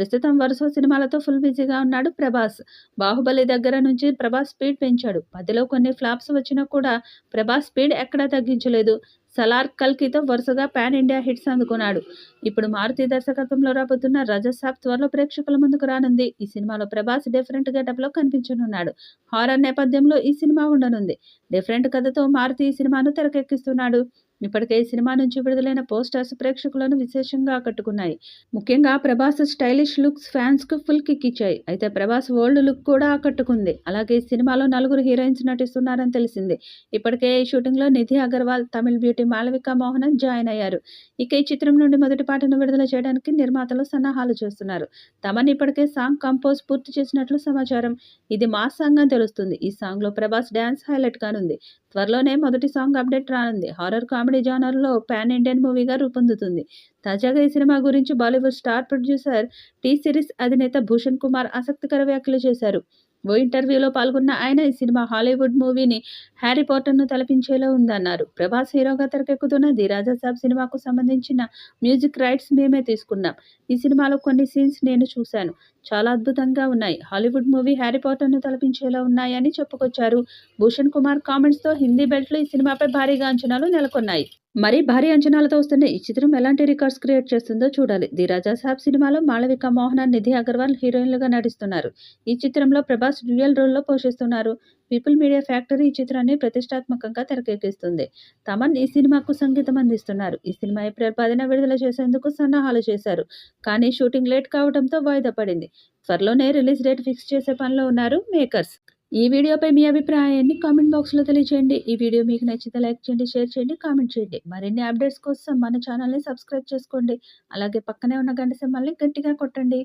ప్రస్తుతం వరుస సినిమాలతో ఫుల్ బిజీగా ఉన్నాడు ప్రభాస్. 'బాహుబలి' దగ్గర నుంచి ప్రభాస్ స్పీడ్ పెంచాడు. మధ్యలో కొన్ని ఫ్లాప్స్ వచ్చినా కూడా ప్రభాస్ స్పీడ్ ఎక్కడా తగ్గించలేదు. 'సలార్', 'కల్కి'తో వరుసగా పాన్ ఇండియా హిట్స్ అందుకున్నాడు. ఇప్పుడు మారుతి దర్శకత్వంలో రాబోతున్న 'రాజసాబ్' త్వరలో ప్రేక్షకుల ముందుకు రానుంది. ఈ సినిమాలో ప్రభాస్ డిఫరెంట్ గెటప్‌లో కనిపించనున్నాడు. హారర్ నేపథ్యంలో ఈ సినిమా ఉండనుంది. డిఫరెంట్ కథతో మారుతి ఈ సినిమాను తెరకెక్కిస్తున్నాడు. ఇప్పటికే ఈ సినిమా నుంచి విడుదలైన పోస్టర్స్ ప్రేక్షకులను విశేషంగా ఆకట్టుకున్నాయి. ముఖ్యంగా ప్రభాస్ స్టైలిష్ లుక్స్ ఫ్యాన్స్ కు ఫుల్ కిక్ ఇచ్చాయి. అయితే ప్రభాస్ ఓల్డ్ లుక్ కూడా ఆకట్టుకుంది. అలాగే ఈ సినిమాలో నలుగురు హీరోయిన్స్ నటిస్తున్నారని తెలిసింది. ఇప్పటికే ఈ షూటింగ్ లో నిధి అగర్వాల్, తమిళ్ బ్యూటీ మాళవిక మోహనన్ జాయిన్ అయ్యారు. ఇక ఈ చిత్రం నుండి మొదటి పాటను విడుదల చేయడానికి నిర్మాతలు సన్నాహాలు చేస్తున్నారు. తమన్ ఇప్పటికే సాంగ్ కంపోజ్ పూర్తి చేసినట్లు సమాచారం. ఇది మాస్ సాంగ్ అని తెలుస్తుంది. ఈ సాంగ్ లో ప్రభాస్ డాన్స్ హైలైట్ కానుంది. త్వరలోనే మొదటి సాంగ్ అప్డేట్ రానుంది. హారర్ కామెడీ జానర్లో పాన్ ఇండియన్ మూవీగా రూపొందుతుంది. తాజాగా ఈ సినిమా గురించి Bollywood star producer T Series అధినేత భూషణ్ కుమార్ ఆసక్తికర వ్యాఖ్యలు చేశారు. ఓ ఇంటర్వ్యూలో పాల్గొన్న ఆయన ఈ సినిమా హాలీవుడ్ మూవీని హ్యారీ పాటర్‌ను తలపించేలా ఉందన్నారు. ప్రభాస్ హీరోగా తెరకెక్కుతున్న ది రాజాసాబ్ సినిమాకు సంబంధించిన మ్యూజిక్ రైట్స్ మేమే తీసుకున్నాం. ఈ సినిమాలో కొన్ని సీన్స్ నేను చూశాను. చాలా అద్భుతంగా ఉన్నాయి. హాలీవుడ్ మూవీ హ్యారీ పాటర్‌ను తలపించేలా ఉన్నాయని చెప్పుకొచ్చారు. భూషణ్ కుమార్ కామెంట్స్‌తో హిందీ బెల్ట్‌లో ఈ సినిమాపై భారీగా అంచనాలు నెలకొన్నాయి. మరి భారీ అంచనాలతో వస్తున్న ఈ చిత్రం ఎలాంటి రికార్డ్స్ క్రియేట్ చేస్తుందో చూడాలి. ది రాజా సాబ్ సినిమాలో మాళవిక మోహనన్, నిధి అగర్వాల్ హీరోయిన్లుగా నటిస్తున్నారు. ఈ చిత్రంలో ప్రభాస్ డ్యూయల్ రోల్లో పోషిస్తున్నారు. పీపుల్ మీడియా ఫ్యాక్టరీ ఈ చిత్రాన్ని ప్రతిష్టాత్మకంగా తెరకెక్కిస్తుంది. తమన్ ఈ సినిమాకు సంగీతం అందిస్తున్నారు. ఈ సినిమా ఏప్రిల్ 10న విడుదల చేసేందుకు సన్నాహాలు చేశారు. కానీ షూటింగ్ లేట్ కావడంతో వాయిదా పడింది. త్వరలోనే రిలీజ్ డేట్ ఫిక్స్ చేసే పనిలో ఉన్నారు మేకర్స్. ఈ వీడియోపై మీ అభిప్రాయాన్ని కామెంట్ బాక్స్లో తెలియజేయండి. ఈ వీడియో మీకు నచ్చితే లైక్ చేయండి, షేర్ చేయండి, కామెంట్ చేయండి. మరిన్ని అప్డేట్స్ కోసం మన ఛానల్ని సబ్స్క్రైబ్ చేసుకోండి. అలాగే పక్కనే ఉన్న గంట సింబల్ని గట్టిగా కొట్టండి.